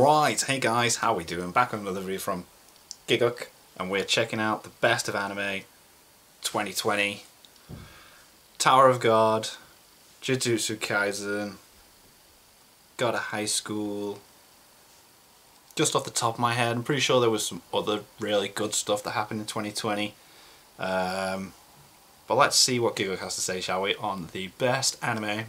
Right, hey guys, how we doing? Back with another review from Giguk, and we're checking out the best of anime 2020. Tower of God, Jujutsu Kaisen, God of High School. Just off the top of my head, I'm pretty sure there was some other really good stuff that happened in 2020. But let's see what Giguk has to say, shall we, on the best anime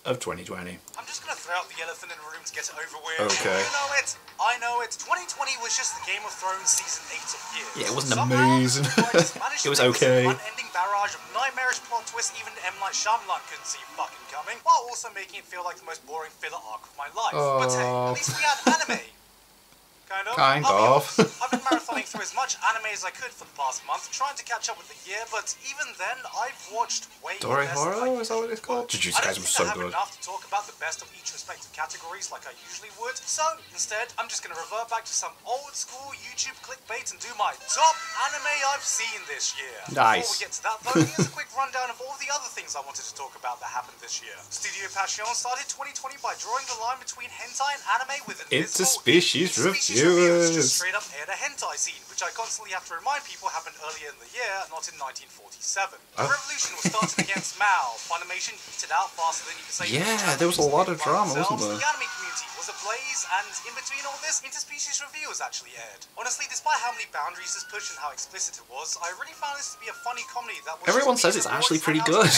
of 2020. I'm just gonna throw out the elephant in the room to get it over with. Okay. You know it, I know it. 2020 was just the Game of Thrones season 8 of years. Yeah, it wasn't amazing. It was okay. Unending barrage of nightmarish plot twists even M. Night Shyamalan couldn't see fucking coming, while also making it feel like the most boring filler arc of my life. But hey, at least we had anime. Kind of. I've been marathoning through as much anime as I could for the past month, trying to catch up with the year, but even then, I've watched way less than is that what it's called? Jujutsu Kaisen was so good. I don't think I have enough to talk about the best of each respective categories like I usually would, so instead, I'm just going to revert back to some old school YouTube clickbait and do my top anime I've seen this year. Nice. Before we get to that though, here's a quick rundown of all the other things I wanted to talk about that happened this year. Studio Passion started 2020 by drawing the line between hentai and anime with an Interspecies Reviewers. Just straight up aired a hentai scene, which I constantly have to remind people happened earlier in the year, not in 1947. The revolution was started against Mao. Funimation heated out faster than you could say. Yeah, there was a lot of drama, wasn't there? The anime community was ablaze, and in between all this, Interspecies Reviewers actually aired. Honestly, despite how many boundaries this pushed and how explicit it was, I really found this to be a funny comedy that was everyone says it's actually pretty good.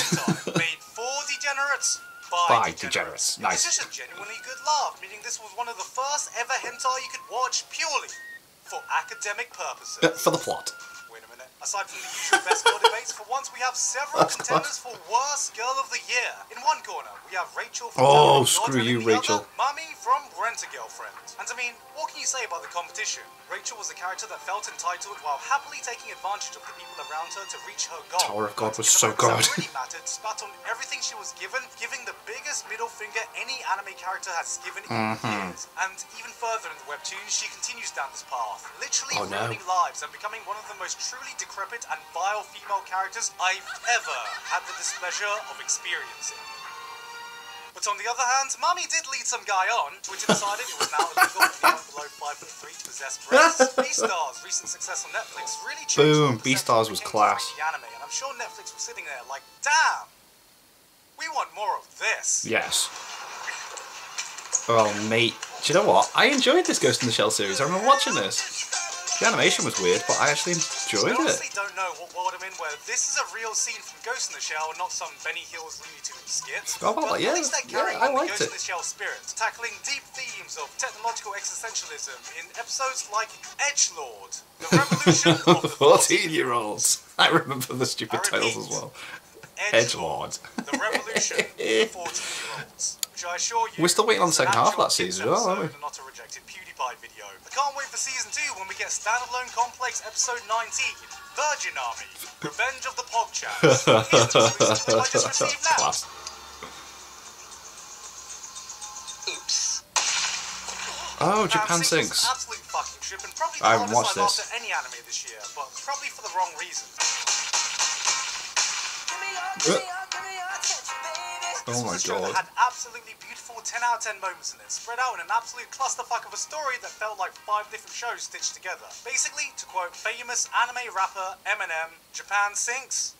Made for degenerates. By degenerates. Nice. It was just a genuinely good laugh, meaning this was one of the first ever hentai you could watch purely for academic purposes. For the plot. Wait a minute. Aside from the usual best girl debates, for once we have several contenders for worst girl of the year. In one corner, we have Rachel from Oh, screw you, Rachel. Mummy from Rent-A-Girlfriend. And I mean, what can you say about the competition? Rachel was a character that felt entitled while happily taking advantage of the people around her to reach her goal. Tower of God was so good. good. It really mattered, spat on everything she was given, giving the biggest middle finger any anime character has given in years. And even further in the webtoons, she continues down this path, literally ruining lives and becoming one of the most truly decrepit and vile female characters I've ever had the displeasure of experiencing. But on the other hand, Mummy did lead some guy on. Twitter decided it was now illegal for anyone below 5'3" to possess breasts. Beastars' recent success on Netflix really changed. Boom, Beastars was class. The anime, and I'm sure Netflix was sitting there like, damn, we want more of this. Yes. Oh, mate. Do you know what? I enjoyed this Ghost in the Shell series. I remember watching this. The animation was weird, but I actually enjoyed it. I honestly don't know what world I'm in where this is a real scene from Ghost in the Shell, not some Benny Hill's Looney Tunes skit. Oh, but yeah, at least they're carrying I on the liked Ghost it. in the Shell spirit, tackling deep themes of technological existentialism in episodes like Edgelord, the revolution of the 14-year-olds. I remember the stupid titles as well. Edgelord. The revolution of the 14-year-olds. Which I assure you, we're still waiting on the second half of that season, aren't we? Not a rejected PewDiePie video. I can't wait for season 2 when we get standalone complex episode 19, Virgin Army, Revenge of the Pogchamps. I just received now. Class. Oops. Oh, Japan Sinks. Absolute fucking trip, and probably I the haven't watched hardest this. after any anime this year, but probably for the wrong reasons. Oh my god. Had absolutely beautiful 10 out of 10 moments in it, spread out in an absolute clusterfuck of a story that felt like 5 different shows stitched together. Basically, to quote famous anime rapper Eminem, Japan sinks.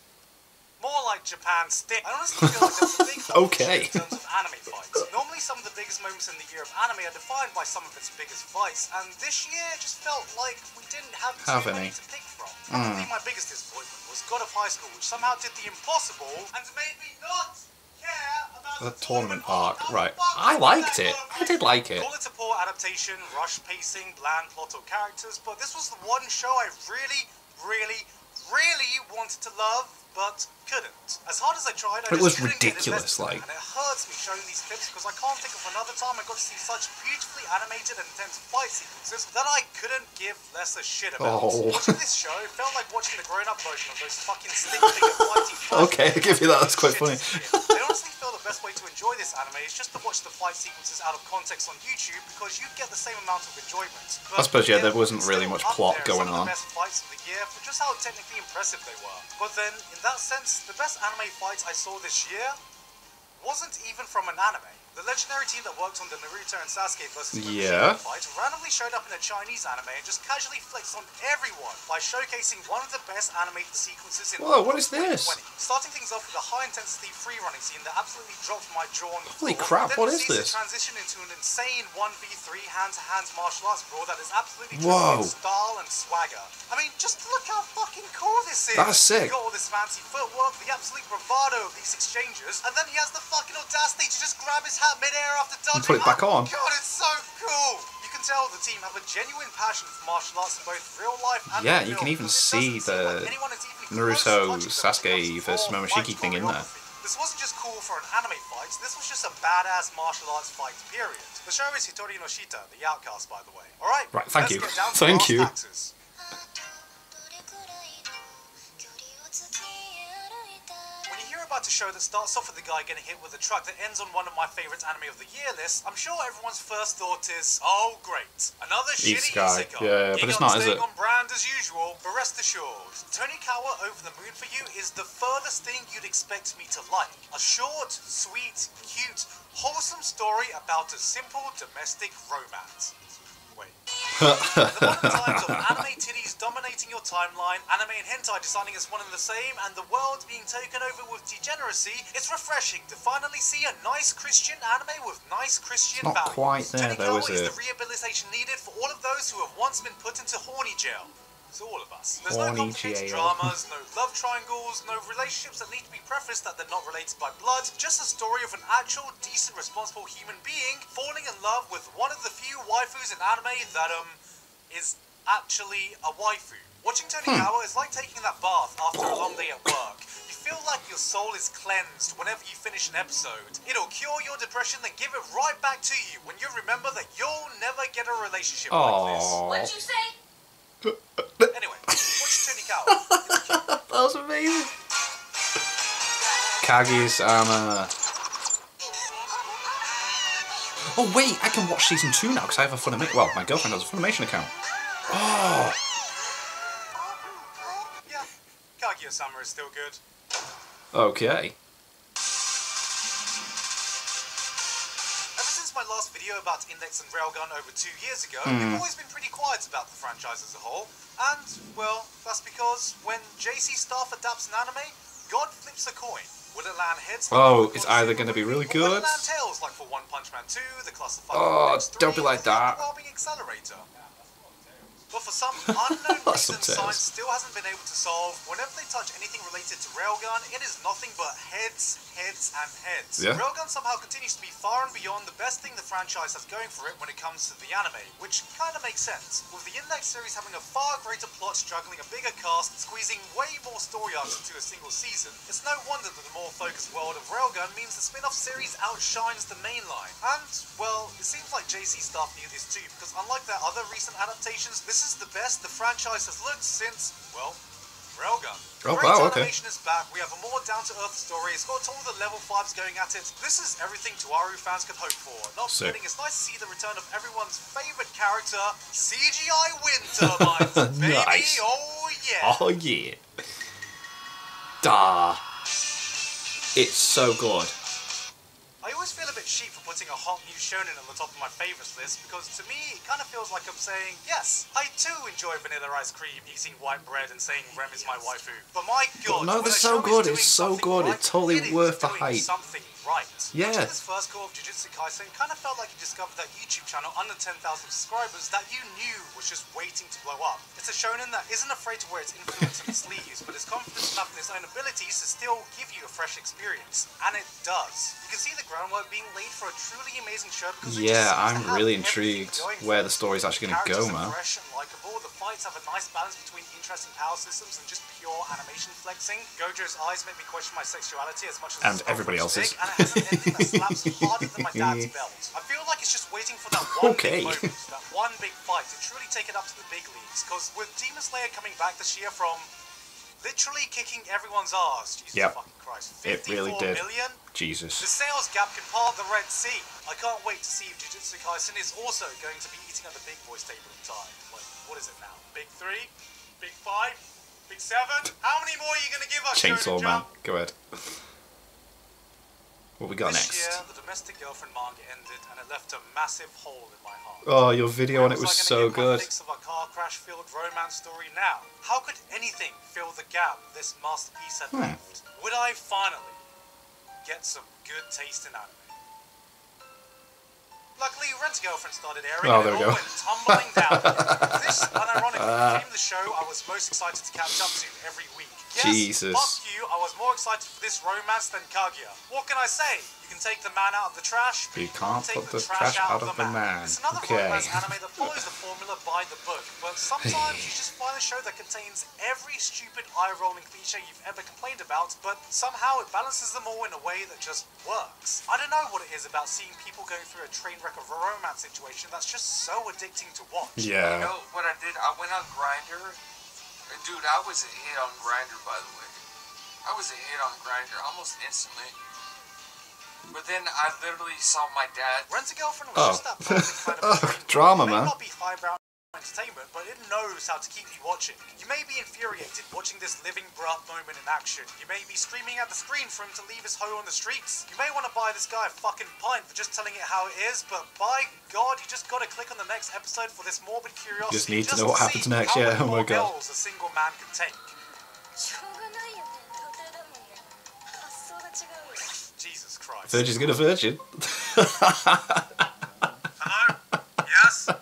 More like Japan stinks. I honestly feel like there's a big Okay. in terms of anime fights. Normally some of the biggest moments in the year of anime are defined by some of its biggest fights, and this year just felt like we didn't have too many to pick from. Probably my biggest disappointment was God of High School, which somehow did the impossible and made me not care about The tournament arc, right. I liked it. I did like it. Call it a poor adaptation, rush pacing, bland plot or characters, but this was the one show I really wanted to love, but couldn't. As hard as I tried, I It was just couldn't get ridiculous, invested, like. and it hurts me showing these clips because I can't think of another time I got to see such beautifully animated and intense fight sequences that I couldn't give less a shit about. Watching this show, it felt like watching the grown-up version of those fucking stick-figure fighting fights. Okay, I'll give you that, that's quite funny. I honestly feel the best way to enjoy this anime is just to watch the fight sequences out of context on YouTube because you get the same amount of enjoyment. I suppose, yeah, there wasn't really much plot going on. Some of the best fights of the year for just how technically impressive they were. But then, in that sense, the best anime fights I saw this year wasn't even from an anime. the legendary team that worked on the Naruto and Sasuke versus Yeah. fight randomly showed up in a Chinese anime and just casually flexed on everyone by showcasing one of the best animated sequences in Whoa, what is this? 2020. Starting things off with a high-intensity free-running scene that absolutely dropped my jaw on the Holy floor. crap, what is this? Transition into an insane 1v3 hand-to-hand martial arts brawl that is absolutely Whoa. style and swagger. I mean, just look how fucking cool this is. That's sick. You got all this fancy footwork, the absolute bravado of these exchanges, and then he has the fucking audacity to just grab his hat mid-air after dodging. And put it back on. Oh god, it's so cool. You can tell the team have a genuine passion for martial arts in both real life and Yeah, film, you can even because it see doesn't seem the like anyone is even Naruto, close to touching them when it Sasuke comes to versus full Momoshiki fight thing in there. choreography. This wasn't just cool for an anime fight, this was just a badass martial arts fight, period. The show is Hitori no Shita, the Outcast, by the way. Alright, Right, thank you. Let's get down to Thank brass you. taxes. When you hear about a show that starts off with a guy getting hit with a truck that ends on one of my favourite anime of the year lists, I'm sure everyone's first thought is, oh great, another shitty Isekai. isekai. Yeah, but it's not, is it? On brand as usual, but rest assured, Tony Kawa Over the Moon for You is the furthest thing you'd expect me to like. A short, sweet, cute, wholesome story about a simple domestic romance. Wait. The modern times of anime titties dominating your timeline, anime and hentai designing as one and the same, and the world being taken over with degeneracy, it's refreshing to finally see a nice Christian anime with nice Christian Not values. quite there, though, is is it? the rehabilitation needed for all of those who have once been put into horny jail. It's all of us. There's no Horny complicated jail. dramas, no love triangles, no relationships that need to be prefaced that they're not related by blood, just a story of an actual, decent, responsible human being falling in love with one of the few waifus in anime that, is actually a waifu. Watching Tony Kawa is like taking that bath after a long day at work. You feel like your soul is cleansed whenever you finish an episode. It'll cure your depression, then give it right back to you when you remember that you'll never get a relationship like this. What'd you say? Anyway, watch Tony Kawa. It's cute. That was amazing. Kage's Oh wait, I can watch season 2 now because I have a Funimation. Well, my girlfriend has a Funimation account. Oh. Yeah, Kaguya-sama is still good. Okay. Ever since my last video about Index and Railgun over 2 years ago, we've always been pretty quiet about the franchise as a whole. And, well, that's because when JC Staff adapts an anime, God flips a coin. Will it land heads? Oh, it's either going to be really Or will good. it land tails, like for One Punch Man 2, the Classified Oh, Index 3, don't be like or the that. Overwhelming Accelerator? But for some unknown reason, Some tails. science still hasn't been able to solve. Whenever they touch anything related to Railgun, it is nothing but heads, heads, and heads. Yeah. Railgun somehow continues to be far and beyond the best thing the franchise has going for it when it comes to the anime, which kind of makes sense. With the Index series having a far greater plot, juggling a bigger cast, squeezing way more story arcs into a single season, it's no wonder that the more focused world of Railgun means the spin-off series outshines the mainline. And, well, it seems like JC Staff knew this too, because unlike their other recent adaptations, this is the best the franchise has looked since, well, Railgun. Oh, Great wow, okay. animation is back. We have a more down-to-earth story. It's got all the level 5s going at it. This is everything Tuaru fans could hope for. Not Sick. forgetting, it's nice to see the return of everyone's favourite character, CGI wind turbines. Baby, Nice. oh yeah. Oh yeah. Da. It's so good. I always feel a bit cheap for putting a hot new shonen on the top of my favourites list, because to me, it kind of feels like I'm saying, yes, I too enjoy vanilla ice cream, eating white bread, and saying Rem is my waifu. But my god, no, when they're a so show is good, doing it's so something good, right, it's totally it is worth the doing hype. something right. Yeah. Watching this first core of Jujutsu Kaisen kind of felt like you discovered that YouTube channel under 10,000 subscribers that you knew was just waiting to blow up. It's a shonen that isn't afraid to wear its influence on its sleeves, but is confident enough in its own abilities to still give you a fresh experience. And it does. You can see the groundwork being laid for a truly amazing show because it just Yeah, seems to I'm have really everything intrigued going where for the it. story's actually going to go, Characters are man. fresh and likable. The fights have a nice balance between interesting power systems and just pure animation flexing. Gojo's eyes make me question my sexuality as much as And his everybody girlfriend's else's. dick, and it has an ending that slaps harder than my dad's belt. I feel like it's just waiting for that one Okay. big moment, that one big fight to truly take it up to the big leagues. Because with Demon Slayer coming back this year from literally kicking everyone's ass, Jesus Yep. fucking Christ, It 54 really did. million? The Jesus. sales gap can part the Red Sea. I can't wait to see if Jujutsu Kaisen is also going to be eating at the big boys table in time. Like, what is it now? Big 3? Big 5? Big 7? How many more are you going to give us, Chainsaw Shonen Man. Jump? Go ahead. What we got this next? year, the Domestic Girlfriend manga ended, and it left a massive hole in my heart. Oh, your video on it was so good. Fix of a car crash-filled romance story now. How could anything fill the gap this masterpiece had left? Would I finally get some good taste in anime? Luckily, Rent-A-Girlfriend started airing, and it all went tumbling down. This, unironically, became the show I was most excited to catch up to every week. Yes, fuck you, I was more excited for this romance than Kaguya. What can I say? You can take the man out of the trash, but you can't take the trash out of the man. It's another romance anime that follows the formula by the book, but sometimes you just find a show that contains every stupid eye-rolling cliche you've ever complained about, but somehow it balances them all in a way that just works. I don't know what it is about seeing people going through a train wreck of a romance situation that's just so addicting to watch. Yeah. You know what I did? I went on Grindr. Dude, I was a hit on Grindr, by the way. I was a hit on Grindr almost instantly. But then I literally saw my dad. Rent-A-Girlfriend was just that perfect kind of drama, man. It may not be highbrow entertainment, but it knows how to keep you watching. You may be infuriated watching this living breath moment in action. You may be screaming at the screen for him to leave his hoe on the streets. You may want to buy this guy a fucking pint for just telling it how it is, but by God, you just gotta click on the next episode for this morbid curiosity. Just need to know what happens next, yeah. Oh my God. A single man can take. Jesus Christ. Virgin's gonna virgin. Hello? Yes? I'd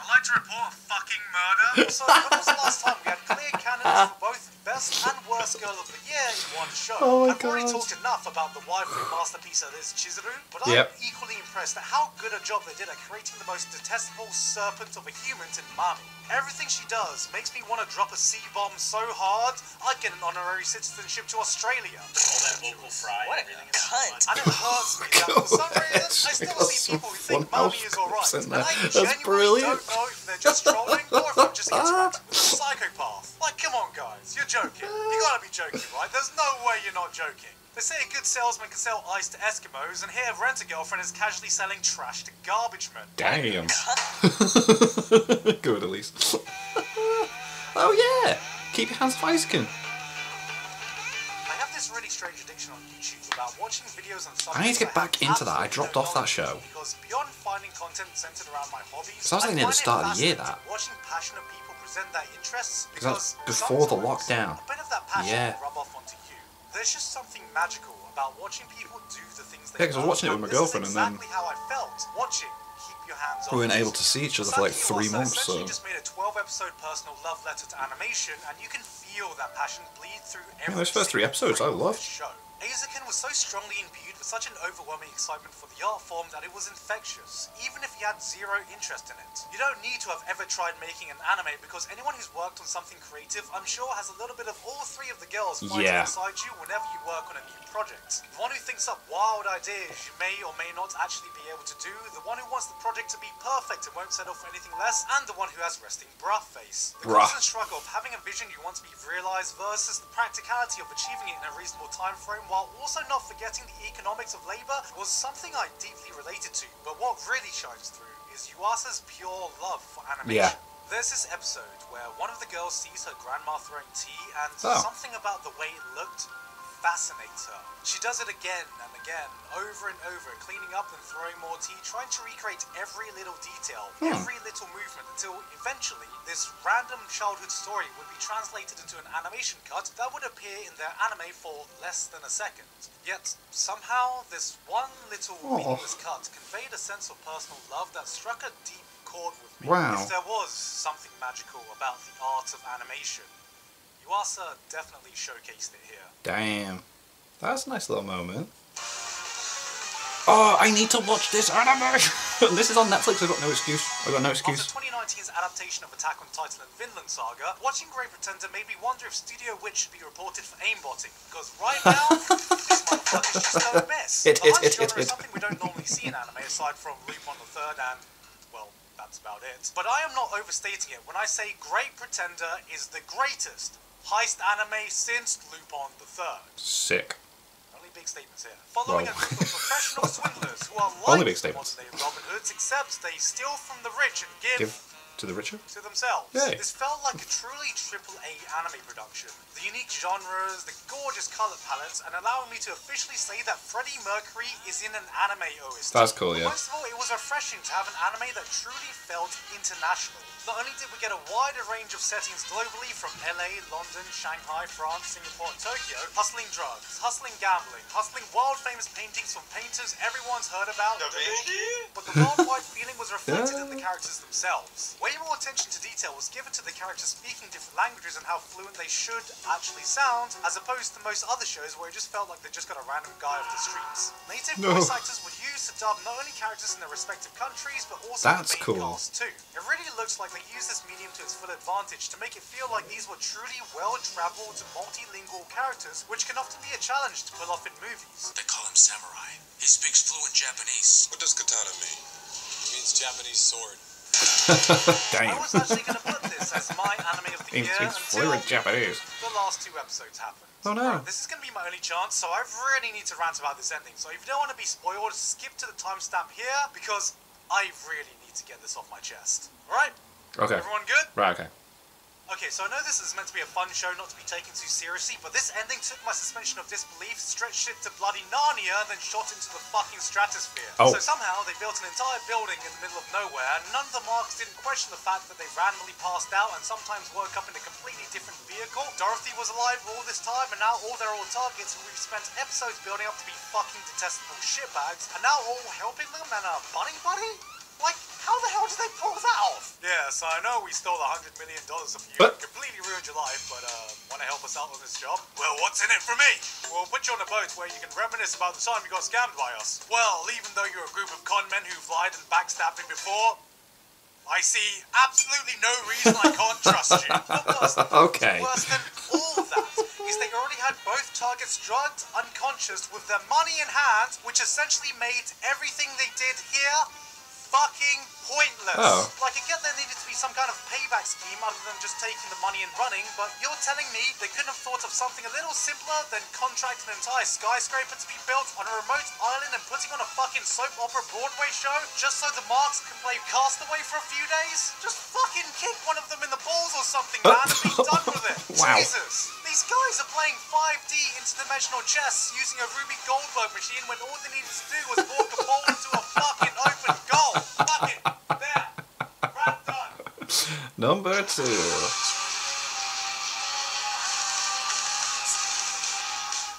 like to report a fucking murder. Also, when was the last time we had clear candidates for both best and worst girl of the year in one show? Oh my I've God. already talked enough about the waifu masterpiece that is Chizuru, but I'm equally impressed at how good a job they did at creating the most detestable serpent of a human in Mami. Everything she does makes me want to drop a C-bomb so hard, I'd get an honorary citizenship to Australia. All that vocal fry and everything is cunt. And it hurts me that for some reason, I still see people who think Mami is alright. And I genuinely don't know if they're just trolling or if I'm just interacting with a psychopath. Like, come on guys, you're joking. You gotta be joking, right? There's no way you're not joking. They say a good salesman can sell ice to Eskimos, and here Rent-A-Girlfriend is casually selling trash to garbage men. Damn. Good, at least. Oh yeah! Keep your hands off Isuken. I have this really strange addiction on YouTube about watching videos on subjects. I need to get back into that. I dropped off that show. Because beyond finding content centered around my hobbies, so I was like near the start of the year, that. Watching passionate people present their interests, because that's before the lockdown. A bit of that passion will rub off onto you. There's just something magical about watching people do the things they do. Yeah, because I was watching it with my girlfriend, and then exactly how I felt watching Keep Your Hands Off. We weren't able to see each other for like 3 months. So just made a 12-episode personal love letter to animation, and you can feel that passion bleed through every those first 3 episodes I loved. Show. Eizouken was so strongly imbued with such an overwhelming excitement for the art form that it was infectious, even if you had zero interest in it. You don't need to have ever tried making an anime, because anyone who's worked on something creative, I'm sure, has a little bit of all 3 of the girls fighting beside you whenever you work on a new project. The one who thinks up wild ideas you may or may not actually be able to do, the one who wants the project to be perfect and won't settle for anything less, and the one who has resting bruh face. The constant struggle of having a vision you want to be realized versus the practicality of achieving it in a reasonable time frame, while also not forgetting the economics of labor, was something I deeply related to. But what really shines through is Yuasa's pure love for animation. There's this episode where one of the girls sees her grandma throwing tea, and something about the way it looked fascinates her. She does it again and again, over and over, cleaning up and throwing more tea, trying to recreate every little detail, every little movement, until eventually this random childhood story would be translated into an animation cut that would appear in their anime for less than a second. Yet, somehow, this one little meaningless cut conveyed a sense of personal love that struck a deep chord with me. If there was something magical about the art of animation, Yuasa definitely showcased it here. Damn. That's a nice little moment. Oh, I need to watch this anime! This is on Netflix, I've got no excuse. After 2019's adaptation of Attack on Titan and Vinland Saga, watching Great Pretender made me wonder if Studio Witch should be reported for aimbotting, because right now, these motherfuckers just don't miss. The hunt genre is something we don't normally see in anime, aside from Lupin the Third and, well, that's about it. But I am not overstating it when I say Great Pretender is the greatest heist anime since Lupin the Third. Sick. Only big statements here. Following a group of professional swindlers who are like modern-day Robin Hoods, except they steal from the rich and give To the richer? To themselves. Yay. This felt like a truly AAA anime production. The unique genres, the gorgeous color palettes, and allowing me to officially say that Freddie Mercury is in an anime OST. That's cool, yeah. Most of all, it was refreshing to have an anime that truly felt international. Not only did we get a wider range of settings globally from LA, London, Shanghai, France, Singapore, and Tokyo, hustling drugs, hustling gambling, hustling world famous paintings from painters everyone's heard about, but the worldwide feeling was reflected in the characters themselves. Way more attention to detail was given to the characters speaking different languages and how fluent they should actually sound, as opposed to most other shows where it just felt like they just got a random guy off the streets. Native voice actors were used to dub not only characters in their respective countries, but also the main cast too. It really looks like they used this medium to its full advantage to make it feel like these were truly well-traveled, multilingual characters, which can often be a challenge to pull off in movies. They call him Samurai. He speaks fluent Japanese. What does katana mean? It means Japanese sword. Damn. I was actually going to put this as my anime of the year until Japanese. the last 2 episodes happened. Oh no. Right, this is going to be my only chance, so I really need to rant about this ending. So if you don't want to be spoiled, skip to the timestamp here, because I really need to get this off my chest. Alright? Okay. Everyone good? Right, okay. Okay, so I know this is meant to be a fun show, not to be taken too seriously, but this ending took my suspension of disbelief, stretched it to bloody Narnia, then shot into the fucking stratosphere. Oh. So somehow they built an entire building in the middle of nowhere, and none of the marks didn't question the fact that they randomly passed out and sometimes woke up in a completely different vehicle. Dorothy was alive all this time, and now all their old targets who we've spent episodes building up to be fucking detestable shitbags, and now all helping them and a bunny buddy? Like, how the hell did they pull that off? Yes, I know we stole $100 million from you and completely ruined your life, but want to help us out on this job? Well, what's in it for me? We'll put you on a boat where you can reminisce about the time you got scammed by us. Well, even though you're a group of con men who've lied and backstabbed me before, I see absolutely no reason I can't trust you. Worse than all that is they already had both targets drugged, unconscious, with their money in hand, which essentially made everything they did here fucking pointless. Oh. Like, I get there needed to be some kind of payback scheme other than just taking the money and running, but you're telling me they couldn't have thought of something a little simpler than contracting an entire skyscraper to be built on a remote island and putting on a fucking soap opera Broadway show just so the marks can play Castaway for a few days? Just fucking kick one of them in the balls or something, man, and be done with it. Wow. Jesus. These guys are playing 5D interdimensional chess using a Ruby Goldberg machine when all they needed to do was walk a ball into a fucking open goal. Fuck it. There. Right done. Number 2.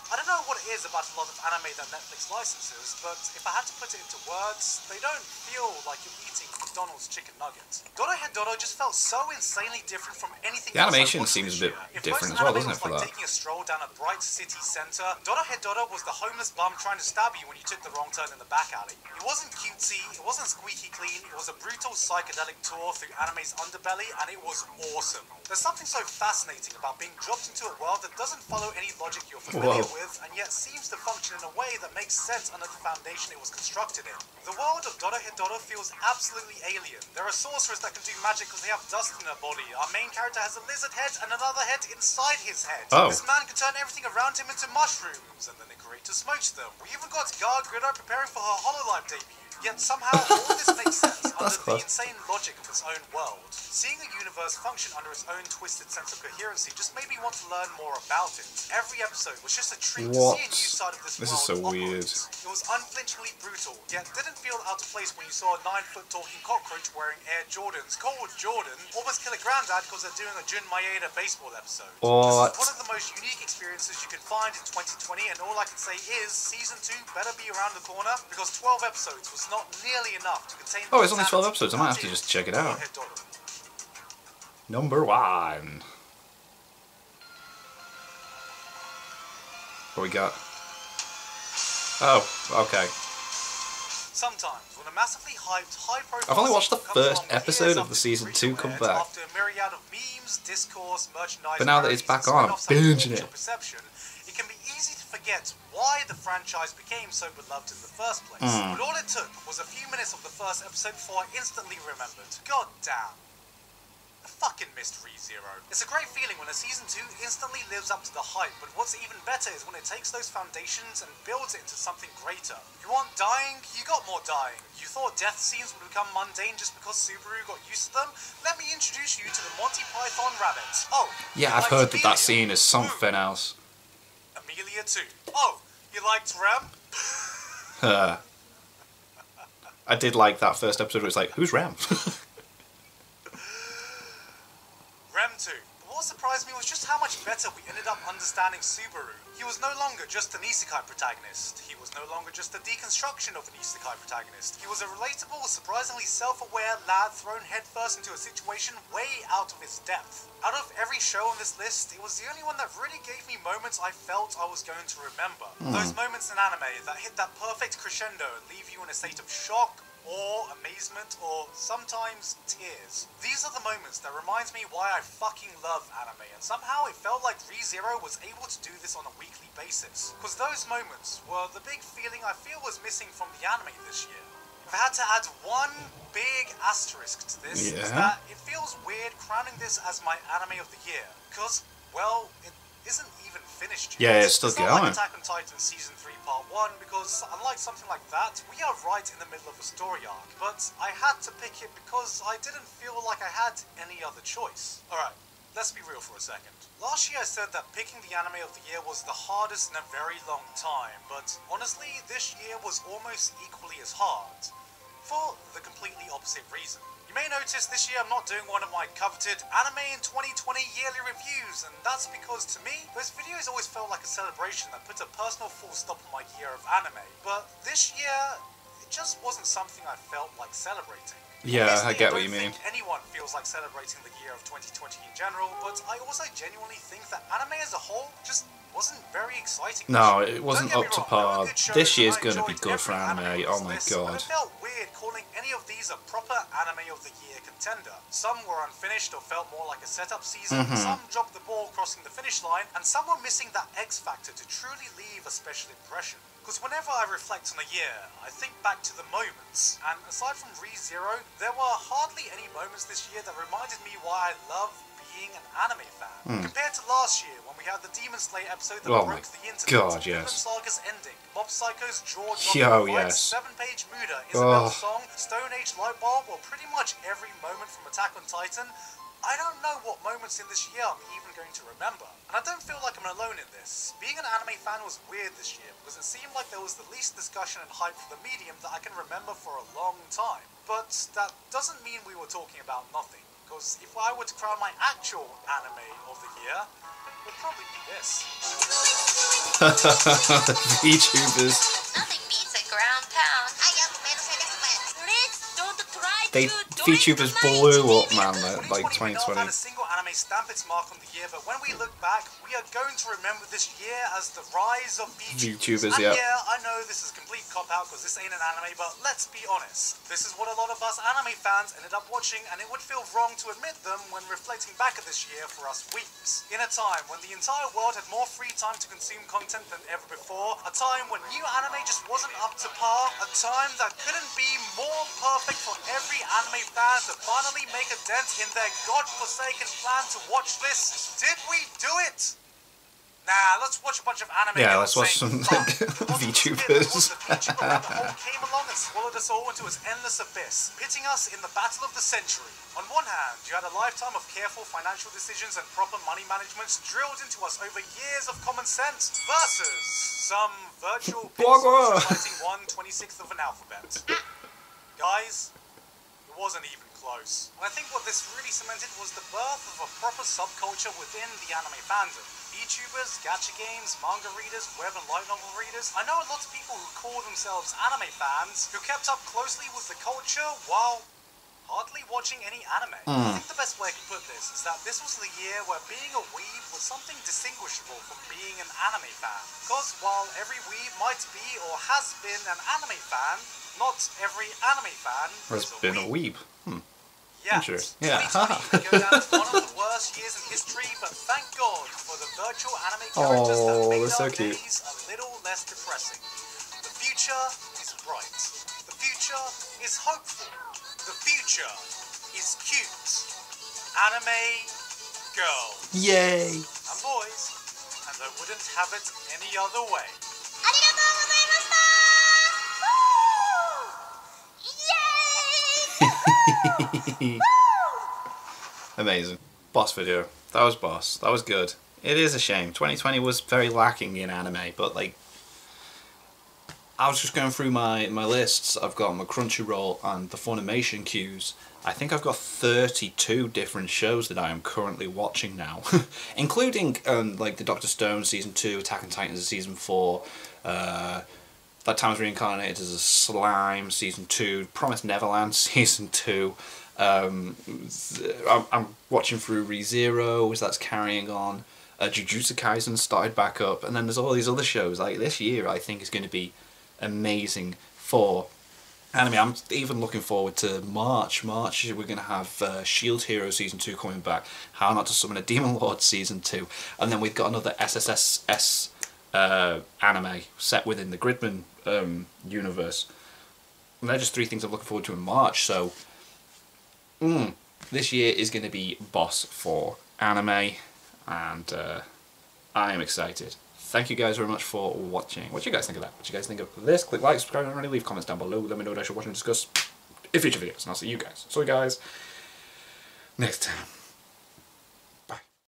I don't know what it is about a lot of anime that Netflix licenses, but if I had to put it into words, they don't feel like you're eating McDonald's chicken nuggets. Dotto Dotto just felt so insanely different from anything The else animation I watched seems this a bit year. If different most as well, anime doesn't it, was for like that? taking a stroll down a bright city centre, Dotto Dotto was the homeless bum trying to stab you when you took the wrong turn in the back alley. It wasn't cutesy, it wasn't squeaky clean, it was a brutal psychedelic tour through anime's underbelly, and it was awesome. There's something so fascinating about being dropped into a world that doesn't follow any logic you're familiar with, and yet seems to function in a way that makes sense under the foundation it was constructed in. The world of Dotto Dotto feels absolutely alien. There are sorcerers that can do magic because they have dust in their body. Our main character has a lizard head and another head inside his head. Oh. This man can turn everything around him into mushrooms, and then the creator smokes them. We even got Gar Gritter preparing for her Hololive debut. Yet somehow all this makes sense under the insane logic of its own world. Seeing a universe function under its own twisted sense of coherency just made me want to learn more about it. Every episode was just a treat to see a new side of this world. This is so weird. It was unflinchingly brutal, yet didn't feel out of place when you saw a 9-foot talking cockroach wearing Air Jordans called Jordan almost kill a granddad because they're doing a Jun Maeda baseball episode. What? This is one of the most unique experiences you can find in 2020, and all I can say is Season 2 better be around the corner, because 12 episodes was not nearly enough to contain... Oh, it's only 12 episodes. I might have to just check it out. Number 1. What we got? Oh, okay. Sometimes, when a massively hyped, high-profile... I've only watched the sequel comes first along episode years of after the season it's 2 come premiered, back. After a myriad of memes, discourse, merchandise... But now that it's back on, I'm binging it. Perception, it can be easy to forget why the franchise became so beloved in the first place. But all it took was a few minutes of the first episode before I instantly remembered. God damn. I fucking missed ReZero. It's a great feeling when a season 2 instantly lives up to the hype, but what's even better is when it takes those foundations and builds it into something greater. You want dying? You got more dying. You thought death scenes would become mundane just because Subaru got used to them? Let me introduce you to the Monty Python rabbit. Oh, yeah, I've heard that scene is something else. Amelia too. Oh, you liked Rem? I did like that first episode where it's like, who's Rem? Rem too. But what surprised me was just how much better we ended up understanding Subaru. He was no longer just an isekai protagonist. He was no longer just a deconstruction of an isekai protagonist. He was a relatable, surprisingly self-aware lad thrown headfirst into a situation way out of his depth. Out of every show on this list, it was the only one that really gave me moments I felt I was going to remember. Those moments in anime that hit that perfect crescendo and leave you in a state of shock, awe, amazement, or sometimes tears. These are the moments that reminds me why I fucking love anime, and somehow it felt like ReZero was able to do this on a weekly basis. Because those moments were the big feeling I feel was missing from the anime this year. If I had to add one big asterisk to this, is that it feels weird crowning this as my anime of the year. Because, well, it isn't even finished yet. Yeah, it's still going. Like Attack on Titan Season 3 Part 1, because unlike something like that, we are right in the middle of a story arc. But I had to pick it because I didn't feel like I had any other choice. Alright, let's be real for a second. Last year I said that picking the anime of the year was the hardest in a very long time, but honestly, this year was almost equally as hard. For the completely opposite reason. You may notice this year I'm not doing one of my coveted Anime in 2020 yearly reviews, and that's because to me, those videos always felt like a celebration that put a personal full stop on my year of anime. But this year, it just wasn't something I felt like celebrating. Yeah, Obviously, I get what don't you mean. think anyone feels like celebrating the year of 2020 in general, but I also genuinely think that anime as a whole just wasn't very exciting. No, it wasn't Don't up get to me wrong, there were par. good shows This year's and I going to be enjoyed good for every anime. on Oh my this list, god. But it felt weird calling any of these a proper anime of the year contender. Some were unfinished or felt more like a setup season, some dropped the ball crossing the finish line, and some were missing that X factor to truly leave a special impression. Because whenever I reflect on a year, I think back to the moments, and aside from ReZero, there were hardly any moments this year that reminded me why I love being an anime fan. Compared to last year, when we had the Demon Slayer episode that broke the internet, God, Vinland yes. Saga's ending, Mob Psycho's Yo, jaw-dropping yes. 7-page Muda, Isabel's song, Stone Age Lightbulb, or pretty much every moment from Attack on Titan, I don't know what moments in this year I'm even going to remember. And I don't feel like I'm alone in this. Being an anime fan was weird this year, because it seemed like there was the least discussion and hype for the medium that I can remember for a long time. But that doesn't mean we were talking about nothing. Because if I were to crown my actual anime of the year, it would probably be this. VTubers. Nothing beats a ground pound. VTubers blew up, man, like 2020 2020. had a single anime stamp its mark on the year, but when we look back, we are going to remember this year as the rise of VTubers. VTubers, And yeah. I know this is a complete cop-out because this ain't an anime, but let's be honest. This is what a lot of us anime fans ended up watching, and it would feel wrong to admit them when reflecting back at this year for us weeps. In a time when the entire world had more free time to consume content than ever before, a time when new anime just wasn't up to par, a time that couldn't be more perfect for every anime fan to finally make a dent in their godforsaken plan to watch this. Did we do it? Nah, let's watch a bunch of anime. Yeah, girls let's watch saying, some "Fuck." VTubers. The VTuber rabbit hole came along and swallowed us all into its endless abyss, pitting us in the battle of the century. On one hand, you had a lifetime of careful financial decisions and proper money management drilled into us over years of common sense, versus some virtual pixels reciting 1/26th of an alphabet. Guys, it wasn't even close. And I think what this really cemented was the birth of a proper subculture within the anime fandom. VTubers, gacha games, manga readers, web and light novel readers. I know a lot of people who call themselves anime fans who kept up closely with the culture while hardly watching any anime. I think the best way I can put this is that this was the year where being a weeb was something distinguishable from being an anime fan. Because while every weeb might be or has been an anime fan, not every anime fan Has is been a weeb. Yeah, Interesting. Yeah. 2020 could go down as one of the worst years in history, but thank God for the virtual anime characters that Oh, made they're so our cute. days a little less depressing. The future is bright. The future is hopeful. The future is cute. anime girls. Yay! And boys. And I wouldn't have it any other way. Yay! Amazing. Boss video. That was boss. That was good. It is a shame. 2020 was very lacking in anime, but like, I was just going through my lists. I've got my Crunchyroll and the Funimation queues. I think I've got 32 different shows that I am currently watching now, including like the Dr. Stone Season 2, Attack on Titan Season 4, That Time Was Reincarnated as a Slime Season 2, Promised Neverland Season 2. I'm watching through ReZero, as that's carrying on. Jujutsu Kaisen started back up, and then there's all these other shows. Like this year, I think is going to be amazing for anime. I'm even looking forward to March. We're going to have Shield Hero Season 2 coming back, How Not to Summon a Demon Lord Season 2, and then we've got another SSSS anime set within the Gridman universe. And they're just 3 things I'm looking forward to in March, so this year is going to be boss for anime, and I am excited. Thank you guys very much for watching. What do you guys think of that? What do you guys think of this? Click like, subscribe, and really leave comments down below. Let me know what I should watch and discuss in future videos, and I'll see you guys. So guys, next time.